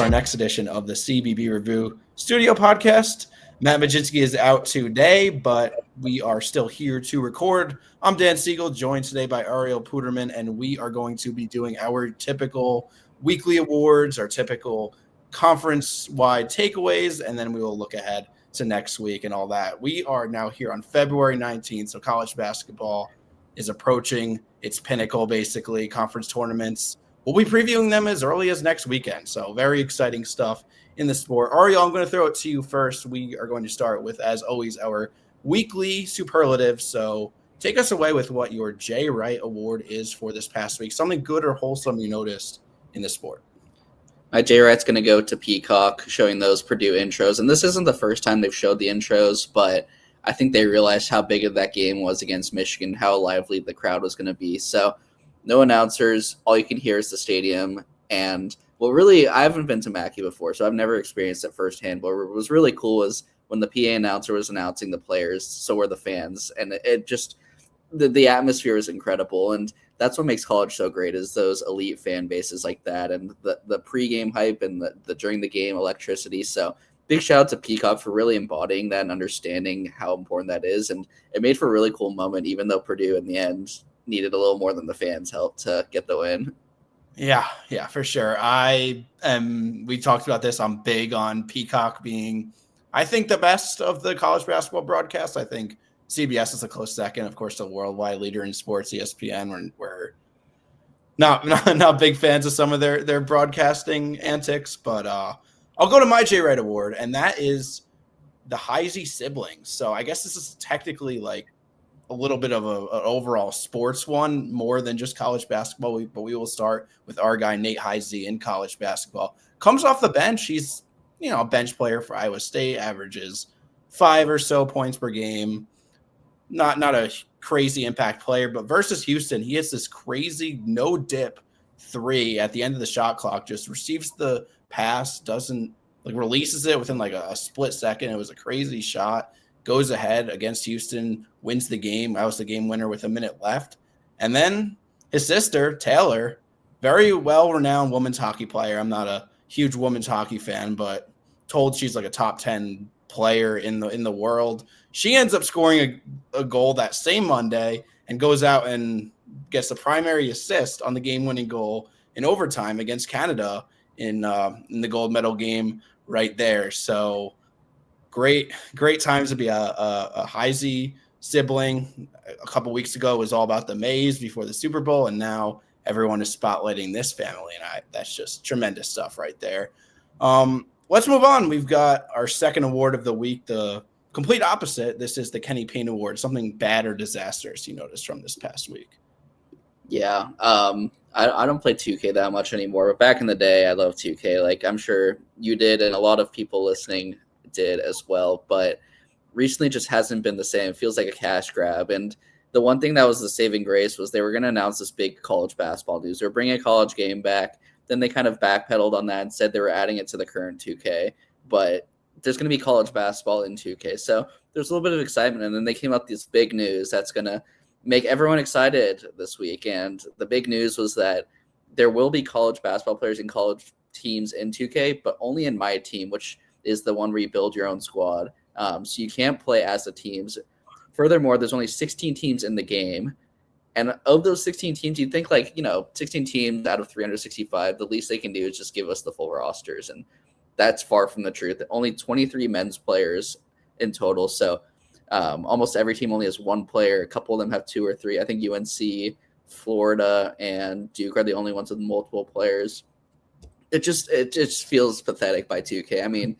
our next edition of the CBB Review Studio podcast. Matt Majinski is out today, but we are still here to record. I'm Dan Siegel, joined today by Ariel Puderman, and we are going to be doing our typical weekly awards, our typical conference-wide takeaways, and then we will look ahead to next week and all that. We are now here on February 19th, so college basketball is approaching its pinnacle, basically, conference tournaments. We'll be previewing them as early as next weekend, so very exciting stuff in the sport. Ariel, I'm going to throw it to you first. We are going to start with, as always, our weekly superlative. So take us away with what your J. Wright Award is for this past week. Something good or wholesome you noticed in the sport. My J. Wright's going to go to Peacock, showing those Purdue intros. And this isn't the first time they've showed the intros, but I think they realized how big of that game was against Michigan, how lively the crowd was going to be. So no announcers. All you can hear is the stadium. And well, really, I haven't been to Mackey before, so I've never experienced it firsthand. But what was really cool was when the PA announcer was announcing the players, so were the fans. And it just the atmosphere is incredible. And that's what makes college so great, is those elite fan bases like that, and the pregame hype and the during the game electricity. So big shout out to Peacock for really embodying that and understanding how important that is. And it made for a really cool moment, even though Purdue in the end needed a little more than the fans' help to get the win. Yeah, for sure. We talked about this. I'm big on Peacock being, I think, the best of the college basketball broadcasts. I think CBS is a close second. Of course, the worldwide leader in sports, ESPN. We're not big fans of some of their broadcasting antics, but I'll go to my J. Wright Award, and that is the Heisey siblings. So I guess this is technically like a little bit of an overall sports one, more than just college basketball. But we will start with our guy, Nate Heisey, in college basketball. Comes off the bench. He's, a bench player for Iowa State, averages 5 or so points per game. Not a crazy impact player, but versus Houston, he hits this crazy no-dip 3 at the end of the shot clock, just receives the pass, doesn't releases it within a split second. It was a crazy shot. Goes ahead against Houston, wins the game. That was the game winner with a minute left. And then his sister, Taylor, very well-renowned women's hockey player. I'm not a huge women's hockey fan, but told she's like a top 10 player in the world. She ends up scoring a goal that same Monday and goes out and gets the primary assist on the game-winning goal in overtime against Canada in the gold medal game right there. So Great times to be a Heisey sibling. A couple weeks ago, it was all about the Mays before the Super Bowl, and now everyone is spotlighting this family, and that's just tremendous stuff right there. Let's move on. We've got our second award of the week, the complete opposite. This is the Kenny Payne Award, something bad or disastrous you noticed from this past week. Yeah, I don't play 2K that much anymore, but back in the day, I loved 2K. Like I'm sure you did, and a lot of people listening did as well, but recently just hasn't been the same. It feels like a cash grab. And the one thing that was the saving grace was they were going to announce this big college basketball news. They were bringing a college game back. Then they kind of backpedaled on that and said they were adding it to the current 2K, but there's going to be college basketball in 2K. So there's a little bit of excitement. And then they came out this big news that's going to make everyone excited this week. And the big news was that there will be college basketball players in college teams in 2K, but only in my team, which is the one where you build your own squad. So you can't play as the teams. Furthermore, there's only 16 teams in the game. And of those 16 teams, you'd think 16 teams out of 365, the least they can do is just give us the full rosters. And that's far from the truth. Only 23 men's players in total. So almost every team only has one player. A couple of them have 2 or 3. I think UNC, Florida, and Duke are the only ones with multiple players. It just feels pathetic by 2K. I mean,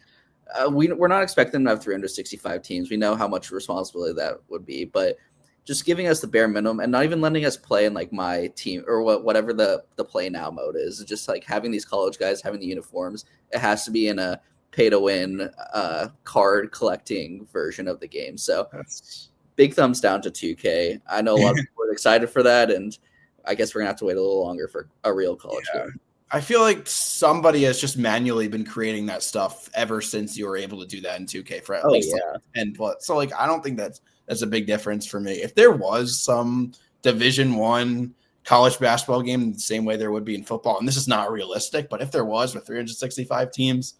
we're not expecting them to have 365 teams. We know how much responsibility that would be, but just giving us the bare minimum and not even letting us play in my team or whatever the play now mode is. Just having these college guys having the uniforms. It has to be in a pay to win card collecting version of the game. So big thumbs down to 2K. I know a lot of people are excited for that, and I guess we're gonna have to wait a little longer for a real college game. I feel like somebody has just manually been creating that stuff ever since you were able to do that in 2K for at least 10 plus. So I don't think that's a big difference for me. If there was some Division I college basketball game the same way there would be in football. And this is not realistic, but if there was with 365 teams,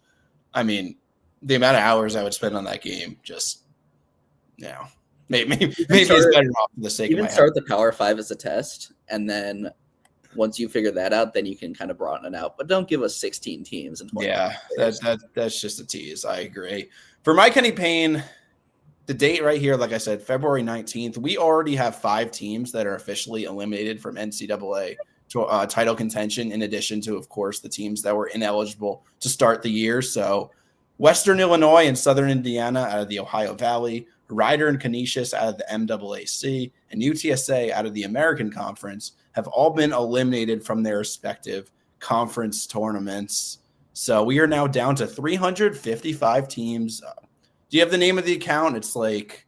I mean, the amount of hours I would spend on that game just, maybe it's better off for the sake of my start the Power 5 as a test, and then once you figure that out, then you can kind of broaden it out. But don't give us 16 teams and 20. Yeah, that's just a tease. I agree. For my Kenny Payne, the date right here, like I said, February 19th, we already have 5 teams that are officially eliminated from NCAA title contention, in addition to, of course, the teams that were ineligible to start the year. So Western Illinois and Southern Indiana out of the Ohio Valley, Rider and Canisius out of the MAAC, and UTSA out of the American Conference have all been eliminated from their respective conference tournaments. So we are now down to 355 teams. Do you have the name of the account? It's like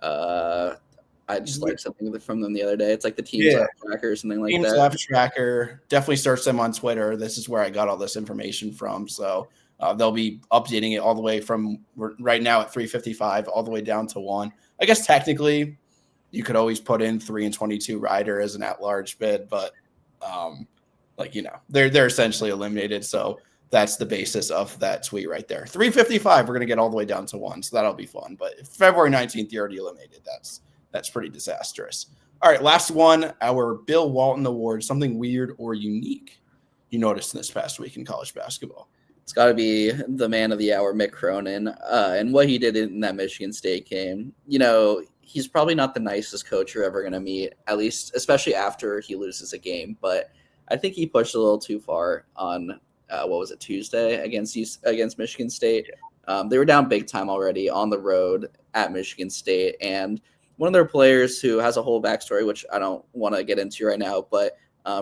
I just like something from them the other day. It's like the Teams Lab Tracker or something like Teams that. Lab Tracker. Definitely search them on Twitter. This is where I got all this information from. So they'll be updating it all the way from right now at 355 all the way down to 1. I guess technically you could always put in 3 and 22 Rider as an at-large bid, but they're essentially eliminated. So that's the basis of that tweet right there. 355, we're going to get all the way down to 1, so that'll be fun. But if February 19th, you're already eliminated. That's pretty disastrous. All right, last one, our Bill Walton Award, something weird or unique you noticed in this past week in college basketball. It's got to be the man of the hour, Mick Cronin, and what he did in that Michigan State game. He's probably not the nicest coach you're ever going to meet, at least, especially after he loses a game. But I think he pushed a little too far on Tuesday against Michigan State. They were down big time already on the road at Michigan State, and one of their players who has a whole backstory, which I don't want to get into right now, but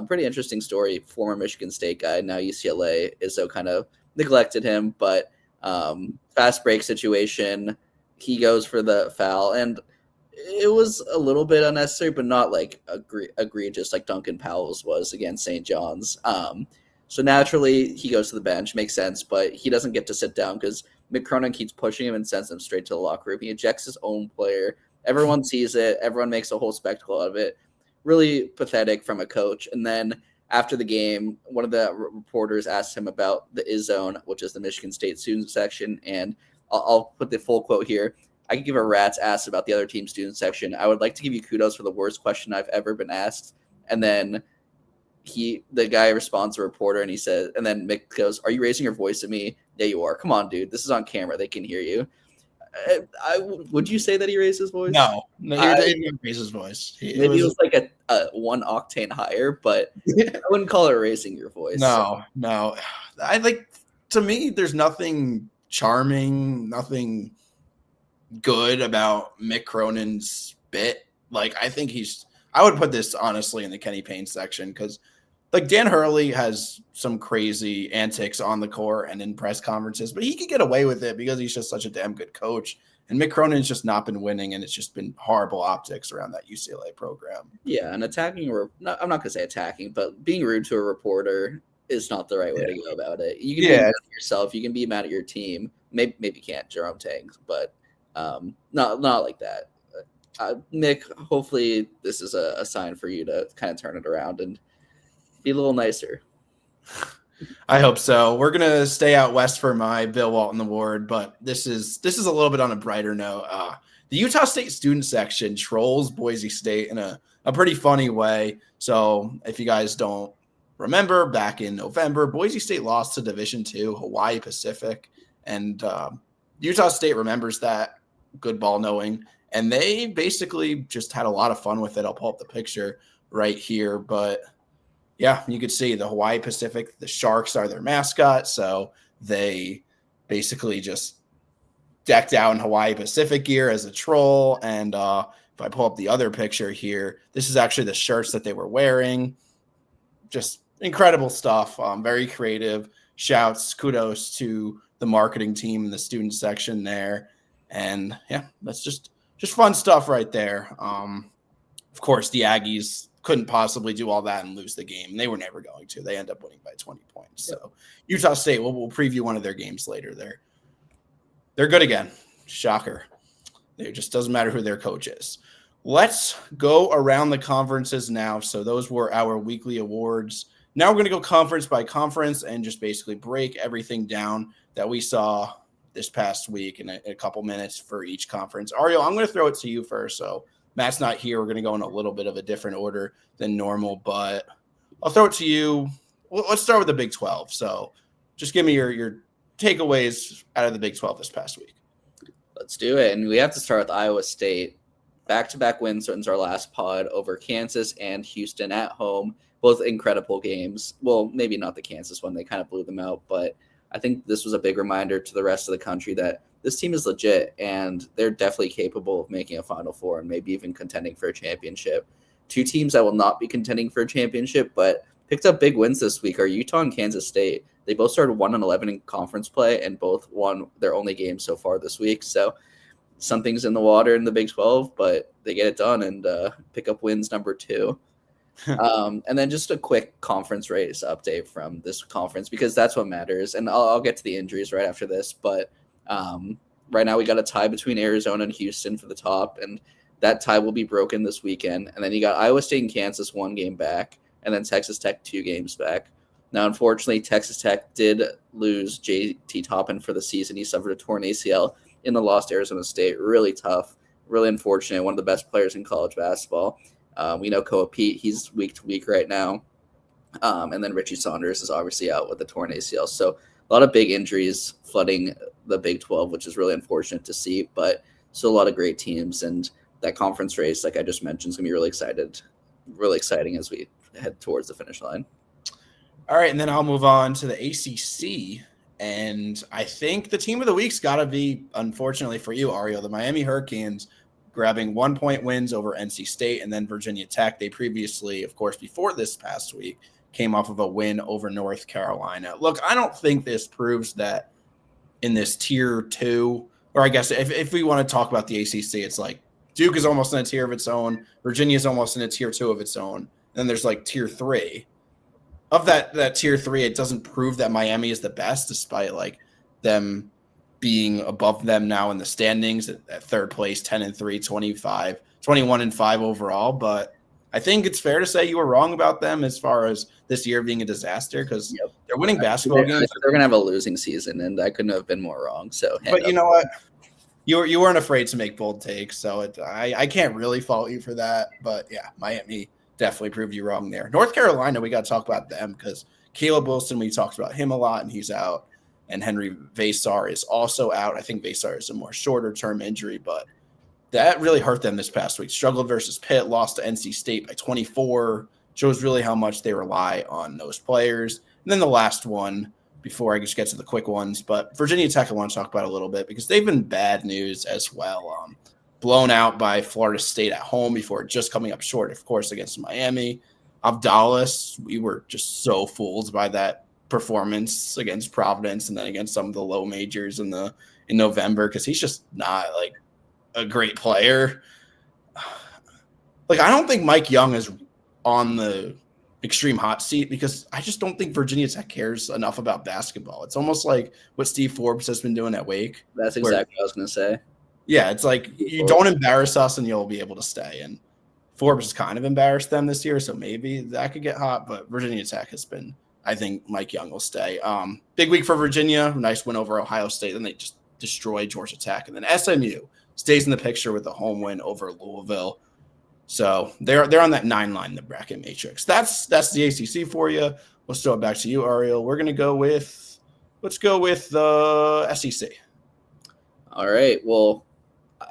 pretty interesting story. Former Michigan State guy, now UCLA. Izzo kind of neglected him, but fast break situation. He goes for the foul, and it was a little bit unnecessary, but not like egregious like Duncan Powell's was against St. John's. So naturally, he goes to the bench. Makes sense, but he doesn't get to sit down because Mick Cronin keeps pushing him and sends him straight to the locker room. He ejects his own player. Everyone sees it. Everyone makes a whole spectacle out of it. Really pathetic from a coach. And then after the game, one of the reporters asked him about the IS-Zone, which is the Michigan State student section. And I'll put the full quote here. I could give a rat's ass about the other team student section. I would like to give you kudos for the worst question I've ever been asked. And then the guy responds to a reporter and he says, and then Mick goes, "Are you raising your voice at me?" "Yeah, you are. Come on, dude. This is on camera. They can hear you." Would you say that he raised his voice? No, he didn't raise his voice. Maybe it was like a 1 octane higher, but I wouldn't call it raising your voice. No. To me, there's nothing charming, nothing good about Mick Cronin's bit. I would put this honestly in the Kenny Payne section because Dan Hurley has some crazy antics on the court and in press conferences, but he could get away with it because he's just such a damn good coach. And Mick Cronin's just not been winning, and it's just been horrible optics around that UCLA program. Yeah, and I'm not going to say attacking, but being rude to a reporter is not the right way to go about it. You can be mad at yourself. You can be mad at your team. Maybe you can't, Jerome Tang, but not like that. Mick, hopefully this is a sign for you to kind of turn it around and be a little nicer. I hope so. We're going to stay out west for my Bill Walton Award, but this is a little bit on a brighter note. The Utah State student section trolls Boise State in a pretty funny way. So if you guys don't remember, back in November, Boise State lost to Division II, Hawaii Pacific, and Utah State remembers that, good ball knowing, and they basically just had a lot of fun with it. I'll pull up the picture right here, but yeah, you could see the Hawaii Pacific, the Sharks are their mascot, so they basically just decked out in Hawaii Pacific gear as a troll. And if I pull up the other picture here, this is actually the shirts that they were wearing. Just incredible stuff. Very creative. Shouts, kudos to the marketing team in the student section there. And yeah, that's just fun stuff right there. Of course, the Aggies couldn't possibly do all that and lose the game. They were never going to. They end up winning by 20 points. So Utah State, we'll preview one of their games later. They're good again. Shocker. It just doesn't matter who their coach is. let's go around the conferences now. So those were our weekly awards. Now we're going to go conference by conference and just basically break everything down that we saw this past week in a couple minutes for each conference. Ariel, I'm going to throw it to you first. So Matt's not here. We're going to go in a little bit of a different order than normal, but I'll throw it to you. Let's start with the Big 12. So just give me your takeaways out of the Big 12 this past week. Let's do it. And we have to start with Iowa State. Back-to-back wins since our last pod over Kansas and Houston at home. Both incredible games. Well, maybe not the Kansas one. They kind of blew them out. But I think this was a big reminder to the rest of the country that this team is legit and they're definitely capable of making a Final Four and maybe even contending for a championship. Two teams that will not be contending for a championship, but picked up big wins this week are Utah and Kansas State. They both started 1-11 in conference play and both won their only game so far this week. So something's in the water in the Big 12, but they get it done and pick up wins number 2. And then just a quick conference race update from this conference because that's what matters. And I'll get to the injuries right after this. But right now we got a tie between Arizona and Houston for the top, and that tie will be broken this weekend. And then you got Iowa State and Kansas 1 game back, and then Texas Tech 2 games back. Now, unfortunately, Texas Tech did lose J.T. Toppin for the season. He suffered a torn ACL in the loss to Arizona State. Really tough, really unfortunate. One of the best players in college basketball. We know Koa Pete, he's week to week right now. And then Richie Saunders is obviously out with a torn ACL. So a lot of big injuries flooding the Big 12, which is really unfortunate to see. But still a lot of great teams. And that conference race, like I just mentioned, is going to be really exciting as we head towards the finish line. All right, and then I'll move on to the ACC. And I think the team of the week's got to be, unfortunately for you, Ariel, the Miami Hurricanes grabbing 1-point wins over NC State and then Virginia Tech. They previously, of course, before this past week, came off of a win over North Carolina. Look, I don't think this proves that in this tier 2, or I guess if we want to talk about the ACC, it's like Duke is almost in a tier of its own. Virginia is almost in a tier 2 of its own. Then there's like tier 3. Of that tier 3, it doesn't prove that Miami is the best, despite like them being above them now in the standings at third place, 10-3, 21-5 overall. But I think it's fair to say you were wrong about them as far as this year being a disaster because they're winning basketball games. They're going to have a losing season, and I couldn't have been more wrong. So, but you know what? You weren't afraid to make bold takes, so I can't really fault you for that. But yeah, Miami definitely proved you wrong there. North Carolina, we got to talk about them because Caleb Wilson, we talked about him a lot, and he's out. And Henry Vasar is also out. I think Vasar is a more shorter-term injury, but that really hurt them this past week. Struggled versus Pitt, lost to NC State by 24. Shows really how much they rely on those players. And then the last one, before I just get to the quick ones, but Virginia Tech I want to talk about a little bit because they've been bad news as well. Blown out by Florida State at home before just coming up short, of course, against Miami. Abdallas, we were just so fooled by that performance against Providence and then against some of the low majors in November because he's just not like a great player. Like, I don't think Mike Young is on the extreme hot seat because I just don't think Virginia Tech cares enough about basketball. It's almost like what Steve Forbes has been doing at Wake. That's exactly what I was going to say. Yeah, it's like you don't embarrass us and you'll be able to stay. And Forbes has kind of embarrassed them this year, so maybe that could get hot. But Virginia Tech has been, I think Mike Young will stay. Big week for Virginia. Nice win over Ohio State. Then they just destroyed Georgia Tech. And then SMU stays in the picture with a home win over Louisville. So they're on that 9 line in the bracket matrix. That's the ACC for you. Let's throw it back to you, Ariel. We're gonna go with the SEC. All right. Well,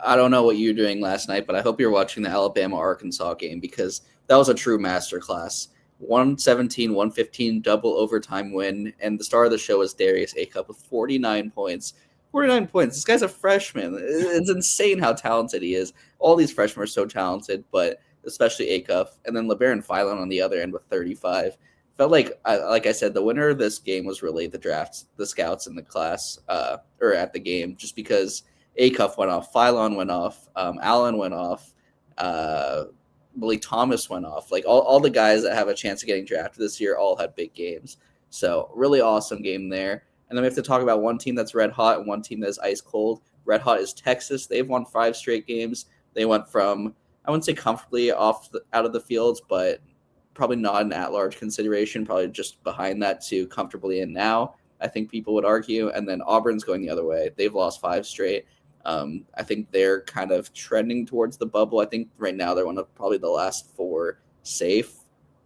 I don't know what you were doing last night, but I hope you're watching the Alabama-Arkansas game because that was a true masterclass. 117-115 double overtime win, and the star of the show was Darius Acup with 49 points. 49 points. This guy's a freshman. It's insane how talented he is. All these freshmen are so talented, but especially Acup. And then LeBaron Philon on the other end with 35. Felt like I said, the winner of this game was really the scouts in the class or at the game, just because Acup went off, Philon went off, Allen went off, Malik Thomas went off. Like all the guys that have a chance of getting drafted this year all had big games. So really awesome game there. And then we have to talk about one team that's red hot and one team that's ice cold. Red hot is Texas. They've won 5 straight games. They went from I wouldn't say comfortably out of the field, but probably not an at-large consideration, probably just behind that to comfortably in now, I think people would argue. And then Auburn's going the other way. They've lost 5 straight. I think they're kind of trending towards the bubble. I think right now they're one of probably the last 4 safe,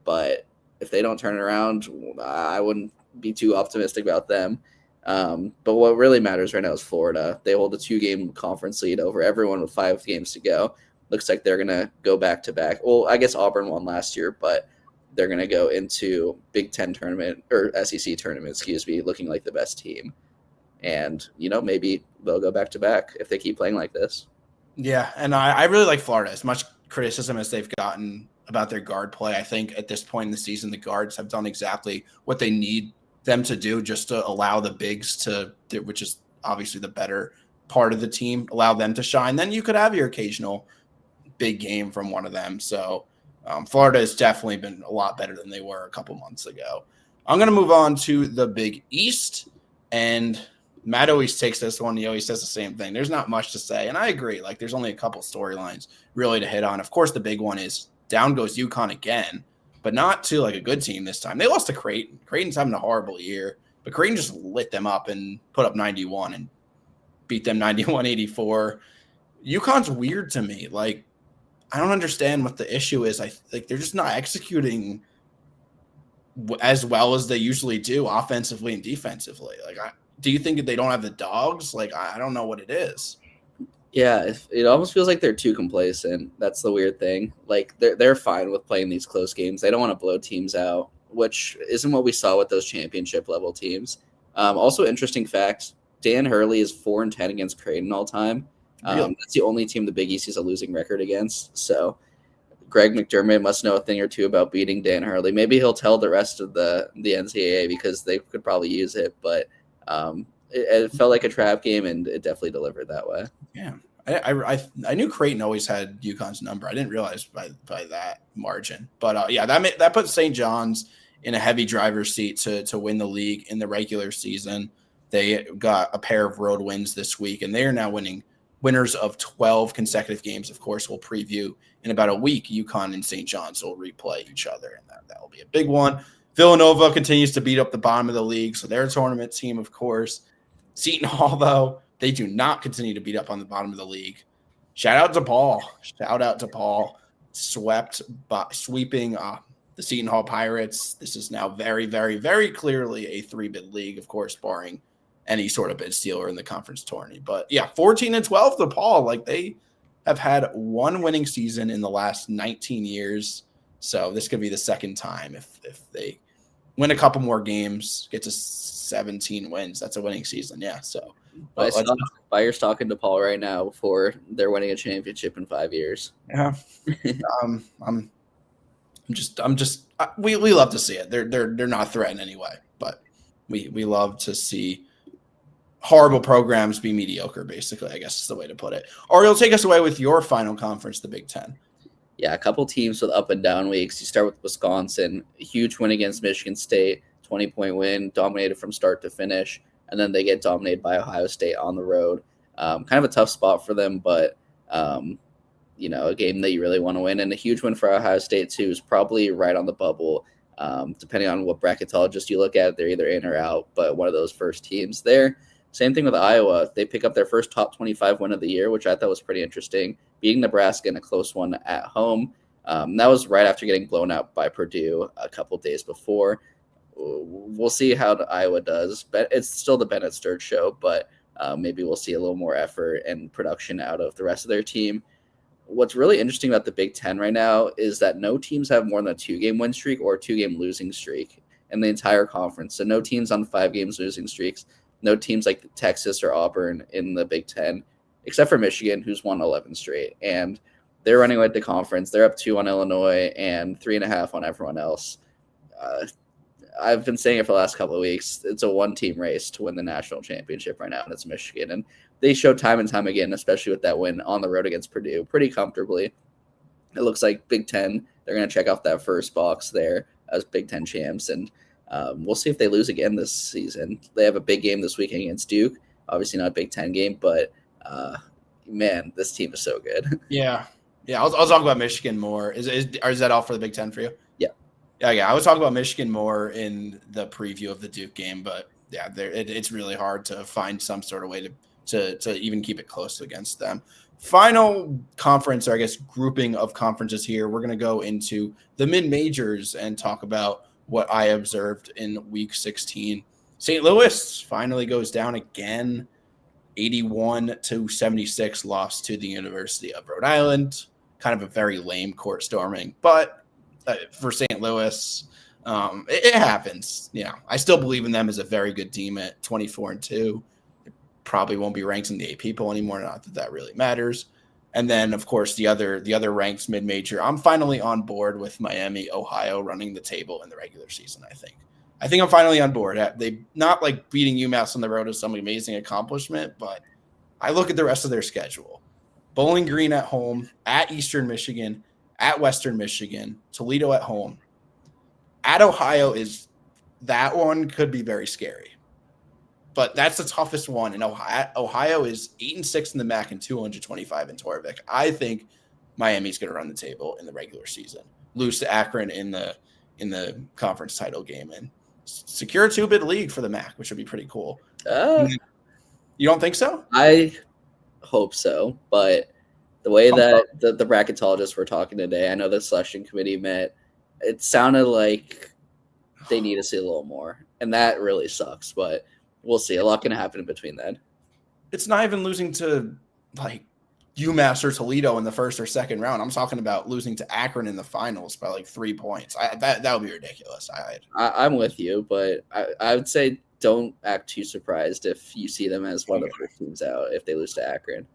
but if they don't turn it around, I wouldn't be too optimistic about them. But what really matters right now is Florida. They hold a 2-game conference lead over everyone with 5 games to go. Looks like they're going to go back-to-back. Well, I guess Auburn won last year, but they're going to go into Big Ten tournament or SEC tournament, looking like the best team. And, maybe they'll go back-to-back if they keep playing like this. Yeah, and I really like Florida. As much criticism as they've gotten about their guard play, I think at this point in the season, the guards have done exactly what they need them to do just to allow the bigs to, which is obviously the better part of the team, allow them to shine. Then you could have your occasional big game from one of them. So Florida has definitely been a lot better than they were a couple months ago. I'm going to move on to the Big East, and Matt always takes this one. He always says the same thing. There's not much to say, and I agree. Like, there's only a couple storylines really to hit on. Of course, the big one is down goes UConn again, but not to like a good team this time. They lost to Creighton. Creighton's having a horrible year, but Creighton just lit them up and put up 91 and beat them 91-84. UConn's weird to me. Like, I don't understand what the issue is. They're just not executing as well as they usually do offensively and defensively. Like, do you think that they don't have the dogs? Like, I don't know what it is. Yeah, it almost feels like they're too complacent. That's the weird thing. Like, they're fine with playing these close games. They don't want to blow teams out, which isn't what we saw with those championship level teams. Also, interesting fact: Dan Hurley is 4-10 against Creighton all time. Really? That's the only team the Big East has a losing record against. So Greg McDermott must know a thing or two about beating Dan Hurley. Maybe he'll tell the rest of the NCAA because they could probably use it. But it felt like a trap game, and it definitely delivered that way. Yeah, I knew Creighton always had UConn's number. I didn't realize by that margin. But yeah, that puts St. John's in a heavy driver's seat to win the league in the regular season. They got a pair of road wins this week, and they are now winners of 12 consecutive games. Of course, we'll preview in about a week. UConn and St. John's will replay each other, and that will be a big one. Villanova continues to beat up the bottom of the league, so they're a tournament team, of course. Seton Hall, though, they do not continue to beat up on the bottom of the league. Shout out to Paul. Sweeping the Seton Hall Pirates. This is now very, very, very clearly a 3-bid league, of course, barring any sort of bid stealer in the conference tourney. But yeah, 14-12 to Paul. Like, they have had one winning season in the last 19 years. So this could be the second time if they win a couple more games, get to 17 wins. That's a winning season. Yeah. So Bayer's talking to Paul right now before they're winning a championship in 5 years. Yeah. We love to see it. They're not threatened anyway, but we love to see horrible programs be mediocre, basically, I guess is the way to put it. Ariel, take us away with your final conference, the Big Ten. Yeah, a couple teams with up and down weeks. You start with Wisconsin, a huge win against Michigan State, 20-point win, dominated from start to finish, and then they get dominated by Ohio State on the road. Kind of a tough spot for them, but a game that you really want to win, and a huge win for Ohio State too is probably right on the bubble. Depending on what bracketologist you look at, they're either in or out, but one of those first teams there. Same thing with Iowa. They pick up their first top 25 win of the year, which I thought was pretty interesting, beating Nebraska in a close one at home. That was right after getting blown out by Purdue a couple days before. We'll see how Iowa does. But it's still the Bennett Sturridge show, but maybe we'll see a little more effort and production out of the rest of their team. What's really interesting about the Big Ten right now is that no teams have more than a 2-game win streak or a 2-game losing streak in the entire conference. So no teams on 5 games losing streaks. No teams like Texas or Auburn in the Big Ten, except for Michigan, who's won 11 straight. And they're running with the conference. They're up 2 on Illinois and 3.5 on everyone else. I've been saying it for the last couple of weeks. It's a one-team race to win the national championship right now, and it's Michigan. And they show time and time again, especially with that win on the road against Purdue, pretty comfortably. It looks like Big Ten, they're going to check off that first box there as Big Ten champs, and we'll see if they lose again this season. They have a big game this weekend against Duke. Obviously not a Big Ten game, but man, this team is so good. Yeah. Yeah, I'll talk about Michigan more. Is that all for the Big Ten for you? Yeah. Yeah. I was talking about Michigan more in the preview of the Duke game, but yeah, it's really hard to find some sort of way to even keep it close against them. Final conference, or I guess grouping of conferences here. We're going to go into the mid-majors and talk about what I observed in Week 16. St. Louis finally goes down again, 81-76 loss to the University of Rhode Island. Kind of a very lame court storming, but for St. Louis, it happens. I still believe in them as a very good team at 24-2. Probably won't be ranked in the AP poll anymore. Not that really matters. And then, of course, the other ranks mid-major. I'm finally on board with Miami, Ohio running the table in the regular season. I think I'm finally on board. They not like beating UMass on the road is some amazing accomplishment, but I look at the rest of their schedule: Bowling Green at home, at Eastern Michigan, at Western Michigan, Toledo at home. At Ohio that one could be very scary. But that's the toughest one. And Ohio is 8-6 in the MAC and 225 in Torvik. I think Miami's going to run the table in the regular season, lose to Akron in the conference title game, and secure a 2-bid league for the MAC, which would be pretty cool. You don't think so? I hope so, but the way that the bracketologists were talking today, I know the selection committee met. It sounded like they need to see a little more, and that really sucks. But we'll see. A lot can happen in between that. It's not even losing to like UMass or Toledo in the first or second round. I'm talking about losing to Akron in the finals by like 3 points. That would be ridiculous. I'm with you, but I would say don't act too surprised if you see them as one of the first teams out if they lose to Akron.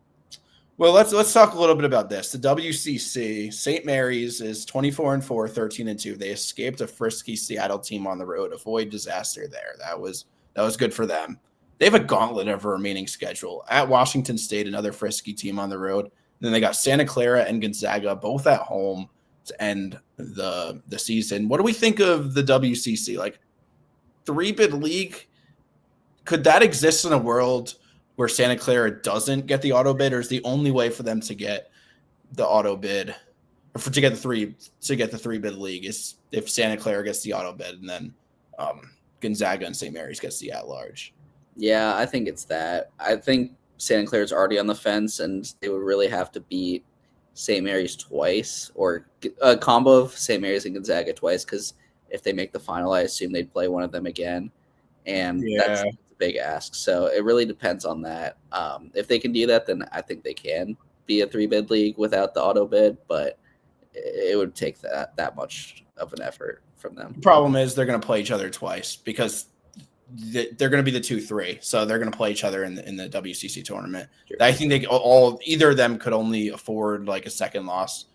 Well, let's talk a little bit about this. The WCC, St. Mary's is 24-4, 13-2. They escaped a frisky Seattle team on the road. Avoid disaster there. That was good for them. They have a gauntlet of a remaining schedule. At Washington State, another frisky team on the road. Then they got Santa Clara and Gonzaga, both at home to end the season. What do we think of the WCC? Like 3-bid league? Could that exist in a world where Santa Clara doesn't get the auto bid, or is the only way for them to get the auto bid, or to get the 3-bid league is if Santa Clara gets the auto bid and then Gonzaga and St. Mary's gets the at-large? Yeah, I think it's that. I think Santa Clara's already on the fence, and they would really have to beat St. Mary's twice, or a combo of St. Mary's and Gonzaga twice, because if they make the final, I assume they'd play one of them again, and that's a big ask. So it really depends on that. If they can do that, then I think they can be a 3-bid league without the auto bid, but it would take that much of an effort from them. The problem is they're going to play each other twice because they're going to be the 2-3, so they're going to play each other in the WCC tournament. Sure. I think either of them could only afford like a second loss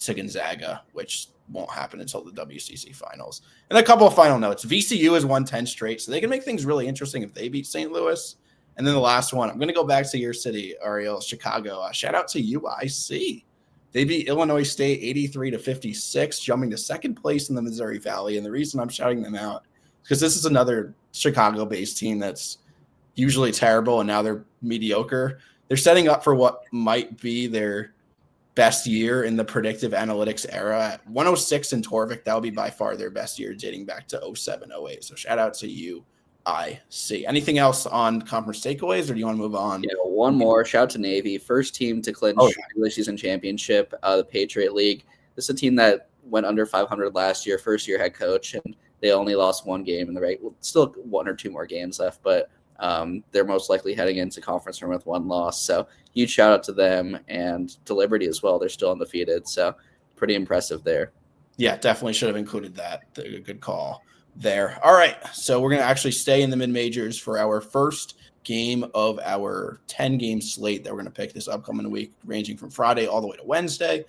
to Gonzaga, which won't happen until the WCC finals. And a couple of final notes: VCU has won 10 straight, so they can make things really interesting if they beat St. Louis. And then the last one, I'm going to go back to your city, Ariel, Chicago. Shout out to UIC. They beat Illinois State 83-56, jumping to second place in the Missouri Valley. And the reason I'm shouting them out is because this is another Chicago-based team that's usually terrible, and now they're mediocre. They're setting up for what might be their best year in the predictive analytics era. At 106 in Torvik, that will be by far their best year dating back to 07-08. So shout out to UIC. Anything else on conference takeaways, or do you want to move on? Yeah, one more. Shout out to Navy. First team to clinch regular season championship, the Patriot League. This is a team that went under 500 last year, first year head coach, and they only lost one game in the right. Well, still 1 or 2 more games left, but they're most likely heading into conference room with 1 loss. So huge shout out to them, and to Liberty as well. They're still undefeated, so pretty impressive there. Yeah, definitely should have included that. A good call there. All right, so we're going to actually stay in the mid-majors for our first game of our 10-game slate that we're going to pick this upcoming week, ranging from Friday all the way to Wednesday.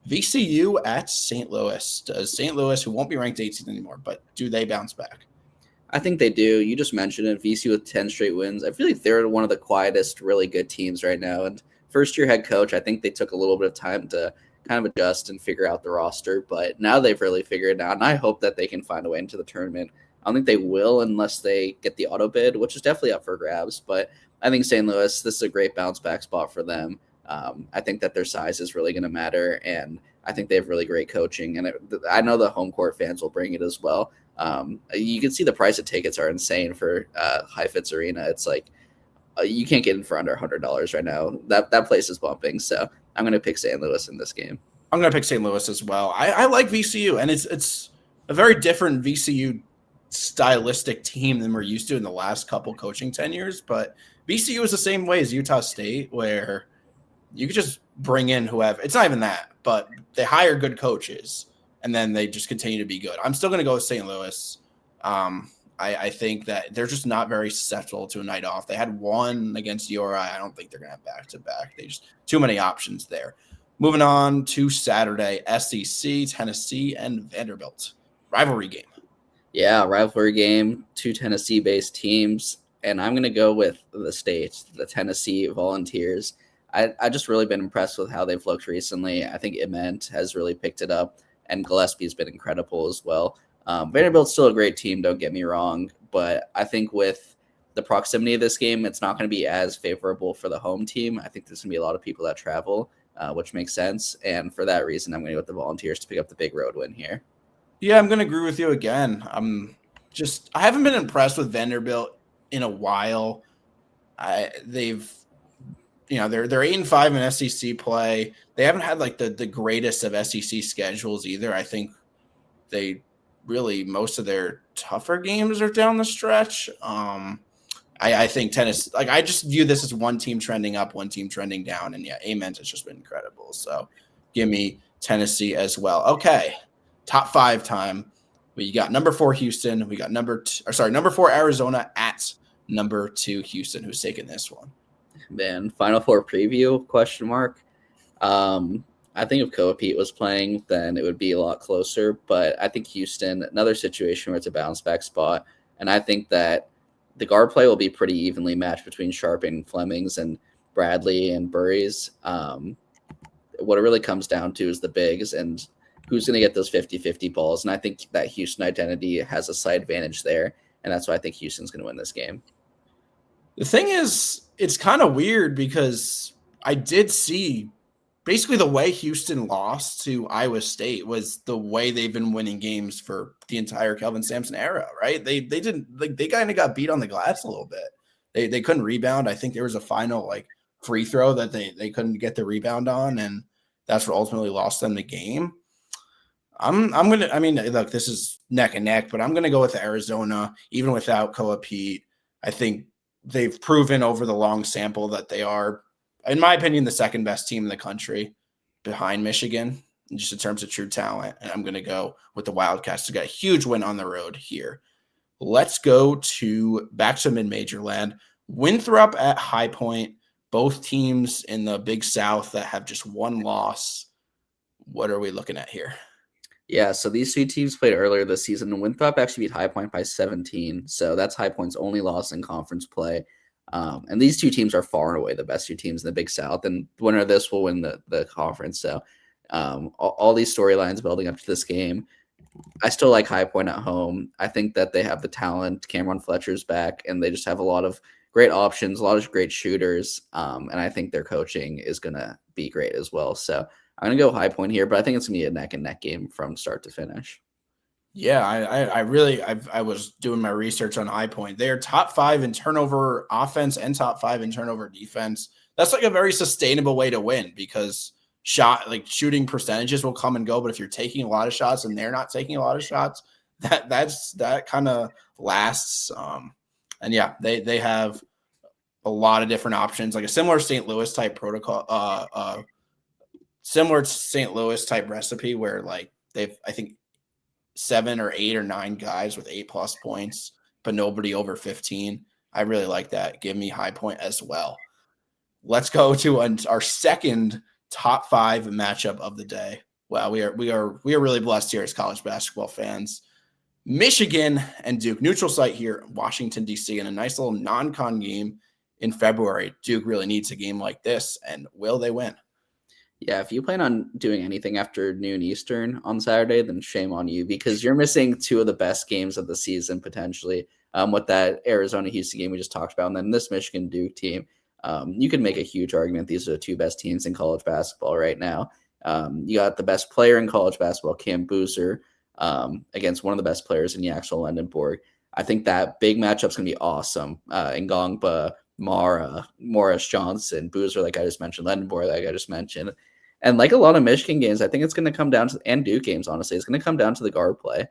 VCU at St. Louis. Does St. Louis, who won't be ranked 18th anymore, but do they bounce back? I think they do. You just mentioned it. VCU with 10 straight wins. I feel like they're one of the quietest, really good teams right now. And first-year head coach, I think they took a little bit of time to kind of adjust and figure out the roster. But now they've really figured it out, and I hope that they can find a way into the tournament. I don't think they will unless they get the auto bid, which is definitely up for grabs. But I think St. Louis, this is a great bounce-back spot for them. I think that their size is really going to matter, and I think they have really great coaching, and I know the home court fans will bring it as well. You can see the price of tickets are insane for Heifetz Arena. It's like you can't get in for under $100 right now. That place is bumping, so I'm going to pick St. Louis in this game. I'm going to pick St. Louis as well. I like VCU, and it's a very different VCU stylistic team than we're used to in the last couple coaching tenures, but VCU is the same way as Utah State, where you could just bring in whoever. It's not even that, but they hire good coaches, and then they just continue to be good. I'm still going to go with St. Louis. I think that they're just not very susceptible to a night off. They had one against URI. I don't think they're going to have back-to-back. They just too many options there. Moving on to Saturday, SEC, Tennessee, and Vanderbilt. Rivalry game. Yeah, rivalry game, two Tennessee-based teams, and I'm going to go with the state, the Tennessee Volunteers. I just really been impressed with how they've looked recently. I think Iment has really picked it up, and Gillespie's been incredible as well. Vanderbilt's still a great team, don't get me wrong, but I think with the proximity of this game, it's not going to be as favorable for the home team. I think there's going to be a lot of people that travel, which makes sense, and for that reason, I'm going to go with the Volunteers to pick up the big road win here. Yeah, I'm going to agree with you again. I haven't been impressed with Vanderbilt in a while. They're 8-5 in SEC play. They haven't had like the greatest of SEC schedules either. I think most of their tougher games are down the stretch. I think Tennessee, like I just view this as one team trending up, one team trending down, and yeah, Ament has just been incredible. So give me Tennessee as well. Okay. Top 5 time. We got number 4 Houston. We got number 4 Arizona at number 2 Houston. Who's taking this one? Man, Final Four preview ? I think if Koa Pete was playing, then it would be a lot closer. But I think Houston, another situation where it's a bounce back spot, and I think that the guard play will be pretty evenly matched between Sharp and Flemings and Bradley and Burries. What it really comes down to is the bigs and who's going to get those 50-50 balls. And I think that Houston identity has a slight advantage there. And that's why I think Houston's going to win this game. The thing is, it's kind of weird because I did see basically the way Houston lost to Iowa State was the way they've been winning games for the entire Kelvin Sampson era, right? They kind of got beat on the glass a little bit. They couldn't rebound. I think there was a final like free throw that they couldn't get the rebound on, and that's what ultimately lost them the game. Look, this is neck and neck, but I'm gonna go with Arizona, even without Koa Pete. I think they've proven over the long sample that they are, in my opinion, the second best team in the country behind Michigan, just in terms of true talent. And I'm gonna go with the Wildcats to get a huge win on the road here. Let's go back to mid-major land. Winthrop at High Point, both teams in the Big South that have just one loss. What are we looking at here? Yeah, so these two teams played earlier this season, and Winthrop actually beat High Point by 17. So that's High Point's only loss in conference play. And these two teams are far and away the best two teams in the Big South, and the winner of this will win the conference. So all these storylines building up to this game. I still like High Point at home. I think that they have the talent. Cameron Fletcher's back, and they just have a lot of great options, a lot of great shooters, and I think their coaching is going to be great as well. So I'm going to go High Point here, but I think it's going to be a neck-and-neck game from start to finish. Yeah, I was doing my research on High Point. They are top 5 in turnover offense and top 5 in turnover defense. That's like a very sustainable way to win because shooting percentages will come and go, but if you're taking a lot of shots and they're not taking a lot of shots, that kind of lasts. And yeah, they have a lot of different options, like a similar St. Louis type protocol, similar to St. Louis type recipe where like they've, I think, 7 or 8 or 9 guys with 8+ points, but nobody over 15. I really like that. Give me High Point as well. Let's go to our second top 5 matchup of the day. Wow, we are really blessed here as college basketball fans. Michigan and Duke, neutral site here, Washington, D.C., in a nice little non-con game in February. Duke really needs a game like this, and will they win? Yeah, if you plan on doing anything after noon Eastern on Saturday, then shame on you because you're missing 2 of the best games of the season potentially with that Arizona-Houston game we just talked about, and then this Michigan-Duke team. You can make a huge argument these are the two best teams in college basketball right now. You got the best player in college basketball, Cam Boozer, against one of the best players in the actual Lendenborg. I think that big matchup's going to be awesome. Ngongba, Mara, Morris Johnson, Boozer, like I just mentioned, Lendenborg, like I just mentioned. And like a lot of Michigan games, I think it's going to come down to, and Duke games, honestly, it's going to come down to the guard play.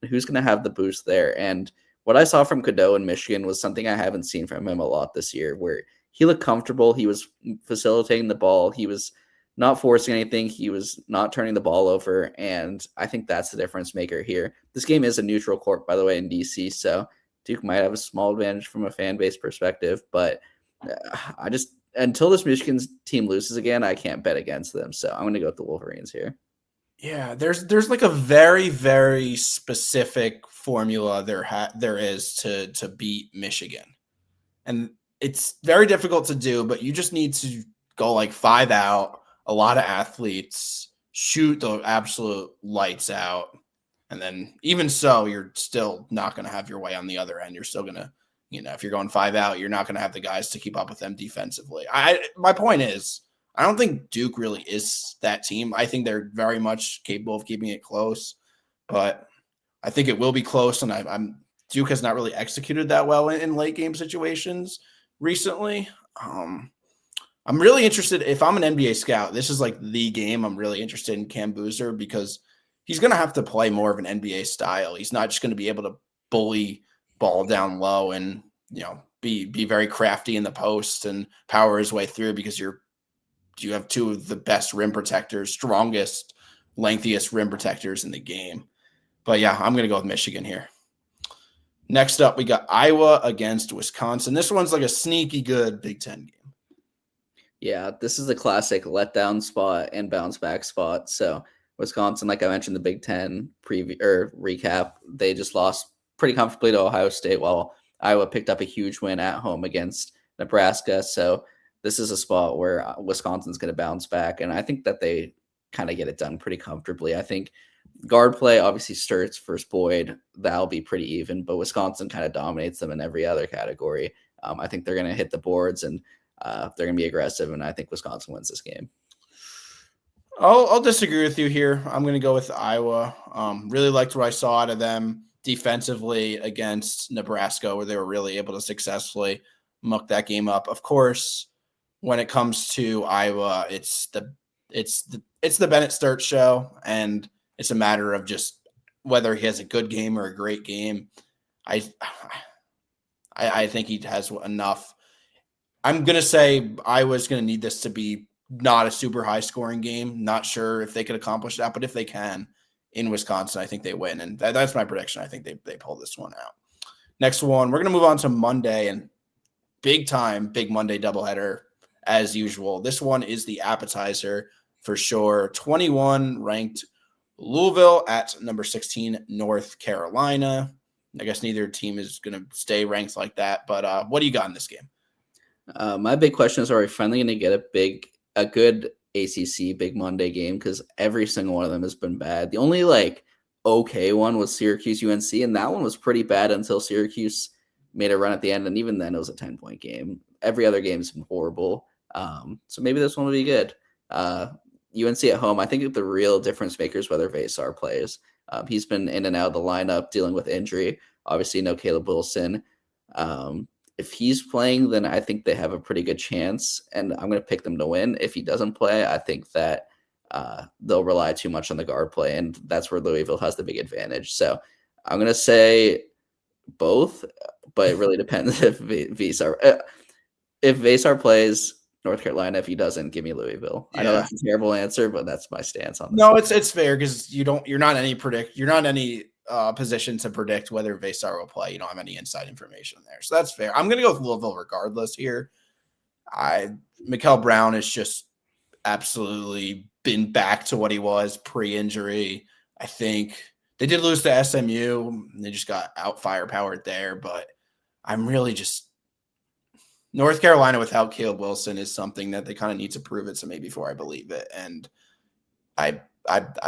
Who's going to have the boost there? And what I saw from Cadeau in Michigan was something I haven't seen from him a lot this year, where he looked comfortable. He was facilitating the ball. He was not forcing anything. He was not turning the ball over. And I think that's the difference maker here. This game is a neutral court, by the way, in DC. So Duke might have a small advantage from a fan base perspective. But I just, until this Michigan team loses again, I can't bet against them. So I'm going to go with the Wolverines here. Yeah, there's like a very, very specific formula there is to beat Michigan. And it's very difficult to do, but you just need to go like 5 out, a lot of athletes, shoot the absolute lights out. And then even so, you're still not going to have your way on the other end. You're still going to, if you're going 5 out, you're not going to have the guys to keep up with them defensively. My point is, I don't think Duke really is that team. I think they're very much capable of keeping it close, but I think it will be close. And Duke has not really executed that well in late game situations recently. I'm really interested. If I'm an NBA scout, this is like the game I'm really interested in Cam Boozer, because he's going to have to play more of an NBA style. He's not just going to be able to bully ball down low and, be very crafty in the post and power his way through, because you have two of the best rim protectors, strongest, lengthiest rim protectors in the game. But yeah, I'm going to go with Michigan here. Next up, we got Iowa against Wisconsin. This one's like a sneaky good Big Ten game. Yeah, this is a classic letdown spot and bounce back spot. So Wisconsin, like I mentioned, the Big Ten recap, they just lost pretty comfortably to Ohio State, while Iowa picked up a huge win at home against Nebraska. So this is a spot where Wisconsin's going to bounce back, and I think that they kind of get it done pretty comfortably. I think guard play, obviously Sturts versus Boyd, that'll be pretty even, but Wisconsin kind of dominates them in every other category. I think they're going to hit the boards, and they're going to be aggressive, and I think Wisconsin wins this game. I'll disagree with you here. I'm going to go with Iowa. Really liked what I saw out of them defensively against Nebraska, where they were really able to successfully muck that game up. Of course, when it comes to Iowa, it's the Bennett Sturts show, and it's a matter of just whether he has a good game or a great game. I think he has enough. I'm going to say Iowa's going to need this to be not a super high scoring game. Not sure if they could accomplish that, but if they can in Wisconsin, I think they win. And that's my prediction. I think they pull this one out. Next one, we're going to move on to Monday, and big Monday doubleheader as usual. This one is the appetizer for sure. 21 ranked Louisville at number 16 North Carolina. I guess neither team is going to stay ranked like that, but what do you got in this game? My big question is, are we finally going to get a good ACC Big Monday game? Because every single one of them has been bad. The only okay one was Syracuse UNC, and that one was pretty bad until Syracuse made a run at the end, and even then it was a 10-point game. Every other game has been horrible. So maybe this one will be good. UNC at home, I think the real difference maker is whether Vasar plays. He's been in and out of the lineup dealing with injury. Obviously, no Caleb Wilson. If he's playing, then I think they have a pretty good chance, and I'm going to pick them to win. If he doesn't play, I think that they'll rely too much on the guard play, and that's where Louisville has the big advantage. So I'm going to say both, but it really depends if Vasar plays, North Carolina. If he doesn't, give me Louisville. Yeah. I know that's a terrible answer, but that's my stance on this. No, it's fair, because you're not in any position to predict whether Vasar will play. You don't have any inside information there, so that's fair. I'm going to go with Louisville regardless here. Mikal Brown has just absolutely been back to what he was pre-injury. I think they did lose to SMU. They just got out firepowered there, but I'm really just North Carolina without Caleb Wilson is something that they kind of need to prove it to me before I believe it. And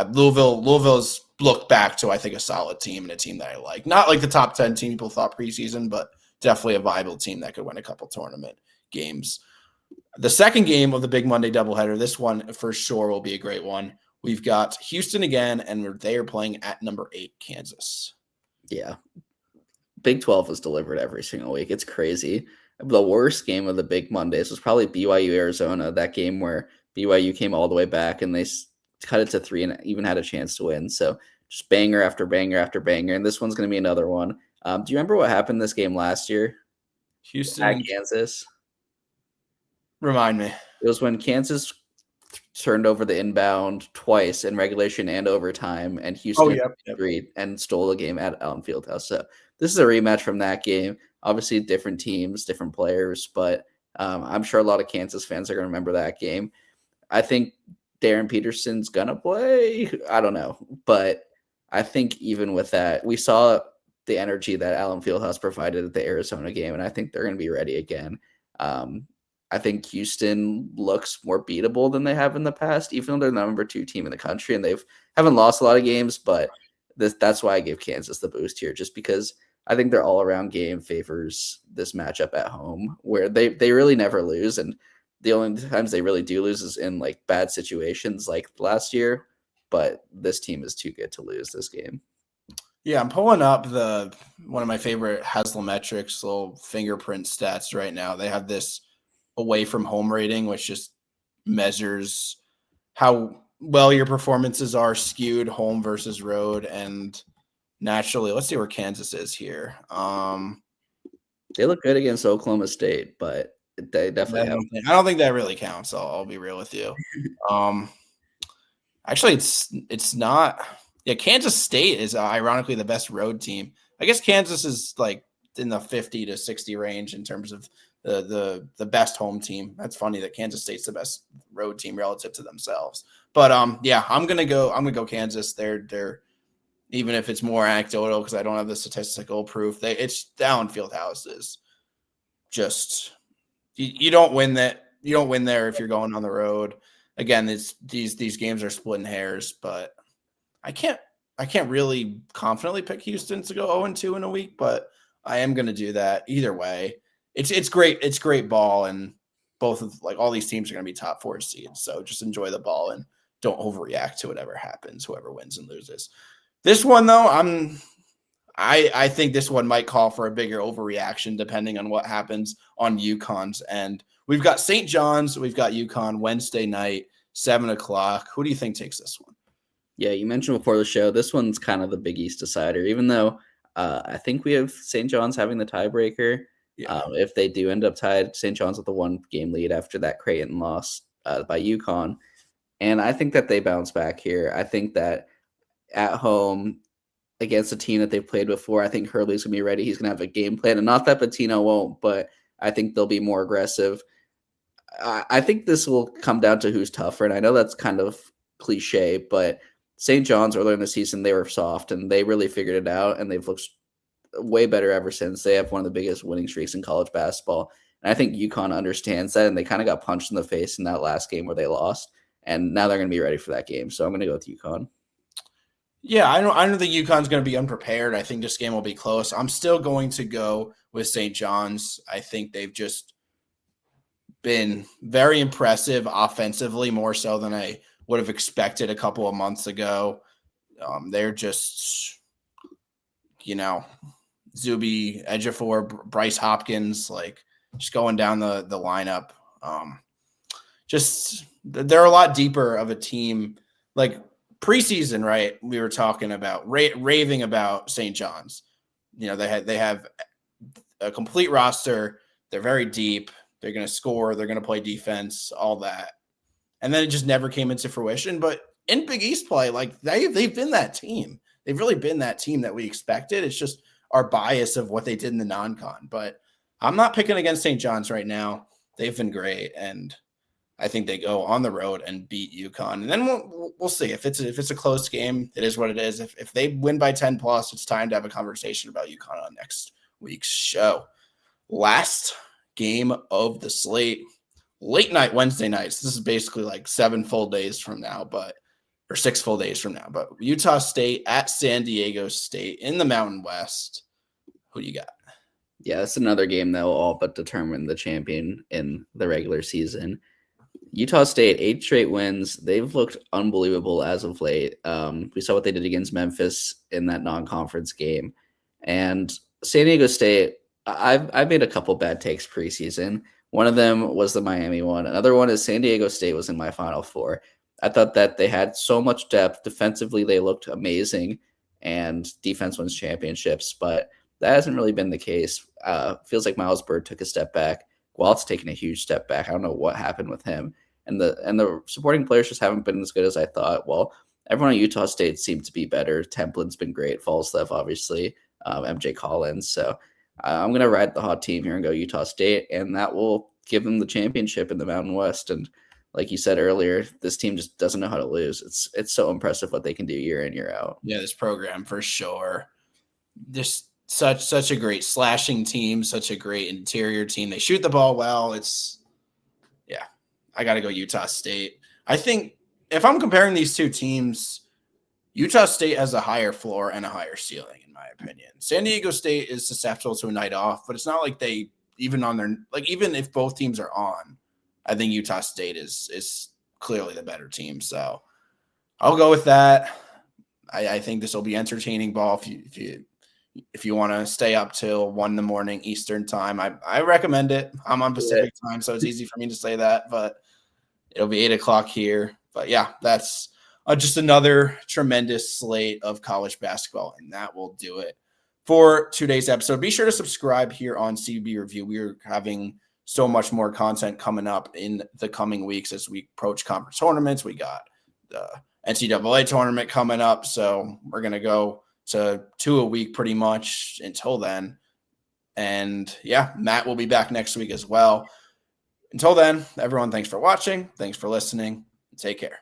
Louisville's looked back to, I think, a solid team and a team that I like. Not like the top 10 team people thought preseason, but definitely a viable team that could win a couple tournament games. The second game of the Big Monday doubleheader, this one for sure will be a great one. We've got Houston again, and they are playing at number 8, Kansas. Yeah. Big 12 is delivered every single week. It's crazy. The worst game of the Big Mondays was probably BYU Arizona, that game where BYU came all the way back and they cut it to 3 and even had a chance to win. So just banger after banger after banger. And this one's going to be another one. Do you remember what happened this game last year? Houston at Kansas. Remind me. It was when Kansas turned over the inbound twice in regulation and overtime, and Houston agreed and stole the game at Allen Fieldhouse. So this is a rematch from that game. Obviously, different teams, different players, but I'm sure a lot of Kansas fans are going to remember that game. I think Darren Peterson's going to play. I don't know, but I think even with that, we saw the energy that Allen Fieldhouse provided at the Arizona game, and I think they're going to be ready again. I think Houston looks more beatable than they have in the past, even though they're the number 2 team in the country and haven't lost a lot of games. But that's why I give Kansas the boost here, just because I think their all-around game favors this matchup at home, where they really never lose, and the only times they really do lose is in like bad situations, like last year. But this team is too good to lose this game. Yeah, I'm pulling up one of my favorite Haslametrics little fingerprint stats right now. They have this away from home rating, which just measures how well your performances are skewed home versus road. And naturally, let's see where Kansas is here. They look good against Oklahoma State, but they definitely I don't think that really counts. I'll be real with you. Actually, it's not. Yeah, Kansas State is ironically the best road team. I guess Kansas is like in the 50 to 60 range in terms of the best home team. That's funny that Kansas State's the best road team relative to themselves. But yeah, I'm gonna go Kansas. They're even if it's more anecdotal because I don't have the statistical proof. It's down Fieldhouse is just you don't win that. You don't win there if you're going on the road. Again, these games are splitting hairs, but I can't really confidently pick Houston to go 0-2 in a week, but I am going to do that either way. It's great. It's great ball, and both of like all these teams are going to be top 4 seeds. So just enjoy the ball and don't overreact to whatever happens, whoever wins and loses. This one though, I think this one might call for a bigger overreaction depending on what happens on UConn's end. We've got St. John's, we've got UConn Wednesday night, 7:00. Who do you think takes this one? Yeah, you mentioned before the show, this one's kind of the Big East decider, even though I think we have St. John's having the tiebreaker. Yeah. If they do end up tied, St. John's with the 1-game lead after that Creighton loss by UConn. And I think that they bounce back here. I think that at home against a team that they've played before, I think Hurley's going to be ready. He's going to have a game plan. And not that Pitino won't, but I think they'll be more aggressive. I think this will come down to who's tougher. And I know that's kind of cliche, but St. John's earlier in the season, they were soft and they really figured it out. And they've looked way better ever since. They have one of the biggest winning streaks in college basketball. And I think UConn understands that. And they kind of got punched in the face in that last game where they lost. And now they're going to be ready for that game. So I'm going to go with UConn. Yeah, I don't think UConn's going to be unprepared. I think this game will be close. I'm still going to go with St. John's. I think they've just been very impressive offensively, more so than I would have expected a couple of months ago. They're just, Zuby, Ejiofor, Bryce Hopkins, like just going down the lineup. Just they're a lot deeper of a team. Like preseason, right? We were talking about raving about St. John's. They have a complete roster. They're very deep. They're going to score. They're going to play defense, all that. And then it just never came into fruition. But in Big East play, like they've been that team. They've really been that team that we expected. It's just our bias of what they did in the non-con. But I'm not picking against St. John's right now. They've been great, and I think they go on the road and beat UConn. And then we'll see. If it's a close game, it is what it is. If they win by 10 plus, it's time to have a conversation about UConn on next week's show. Last game of the slate, late night Wednesday nights. This is basically like 7 full days from now, or 6 full days from now. But Utah State at San Diego State in the Mountain West. Who do you got? Yeah, that's another game that will all but determine the champion in the regular season. Utah State, 8 straight wins. They've looked unbelievable as of late. We saw what they did against Memphis in that non-conference game. And San Diego State, I've made a couple bad takes preseason. One of them was the Miami one. Another one is San Diego State was in my Final Four. I thought that they had so much depth. Defensively, they looked amazing, and defense wins championships. But that hasn't really been the case. Feels like Miles Bird took a step back. Walt's taken a huge step back. I don't know what happened with him. And the supporting players just haven't been as good as I thought. Well, everyone at Utah State seemed to be better. Templin's been great. Falstaff, obviously. MJ Collins. So I'm going to ride the hot team here and go Utah State, and that will give them the championship in the Mountain West. And like you said earlier, this team just doesn't know how to lose. It's so impressive what they can do year in, year out. Yeah, this program for sure. Just such a great slashing team, such a great interior team. They shoot the ball well. I got to go Utah State. I think if I'm comparing these two teams, Utah State has a higher floor and a higher ceiling, in my opinion. San Diego State is susceptible to a night off, but it's not like they even if both teams are on, I think Utah State is clearly the better team. So I'll go with that. I think this will be entertaining ball if you want to stay up till 1 a.m. Eastern time. I recommend it. I'm on Pacific time, so it's easy for me to say that, but it'll be 8 o'clock here. But yeah, that's just another tremendous slate of college basketball, and that will do it for today's episode. Be sure to subscribe here on CBB Review. We're having so much more content coming up in the coming weeks as we approach conference tournaments. We got the NCAA tournament coming up, so we're going to go to 2 a week pretty much until then. And yeah, Matt will be back next week as well. Until then, everyone, thanks for watching. Thanks for listening. Take care.